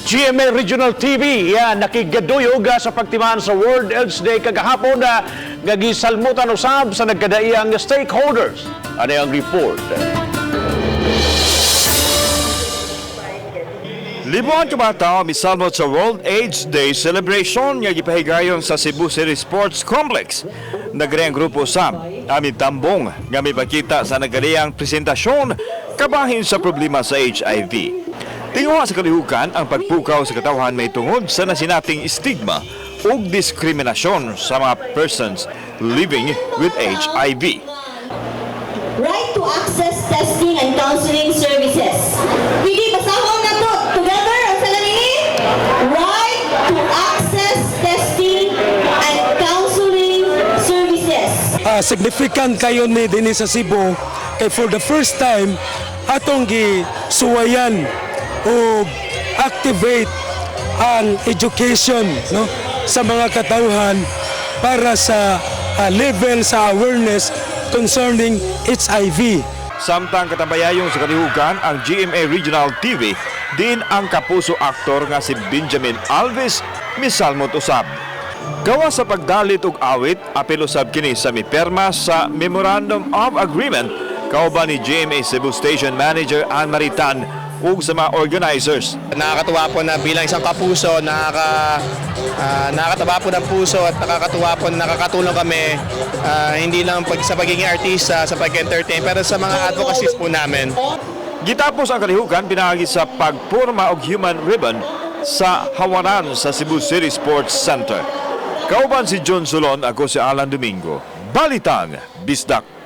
GMA Regional TV, yan, nakigaduyog sa pagtimaan sa World AIDS Day kagahapon na gagisalmutan usab sa nagkadaiyang stakeholders. Ano ang report? Libuan ka mga tao misalmot sa World AIDS Day celebration nga gipahigayon sa Cebu City Sports Complex. Nagre ang grupo Sam, amin tambong nga may pagkita sa nagaliyang presentasyon kabahin sa problema sa HIV. Tinguha sa kalihukan ang pagpukaw sa katawhan may tungod sa nasinating stigma o diskriminasyon sa mga persons living with HIV. Right to access testing and counseling services. Pili basahon na to together ang salanini. Right to access testing and counseling services. Significant kayo ni dinhi sa Cebu kay for the first time atong gisuwayan o activate ang education no sa mga katauhan para sa level sa awareness concerning HIV. Samtang katabayayong sa kalihukan ang GMA Regional TV, din ang kapuso aktor nga si Benjamin Alves misalmot usab. Gawa sa pagdalit og awit, apel usab kini sa miperma sa Memorandum of Agreement kauban ni GMA Cebu Station Manager Ann Maritan ug sa mga organizers. Nakakatuwa po na bilang isang kapuso, nakakataba po ng puso at nakakatuwa po na nakakatulong kami hindi lang sa pagiging artista, sa pag-entertain, pero sa mga advocacies po namin. Gitapos ang kalihukan pinagi sa pagpurma og human ribbon sa Hawaran sa Cebu City Sports Center. Kauban si John Solon, ako si Alan Domingo. Balitang Bisdak.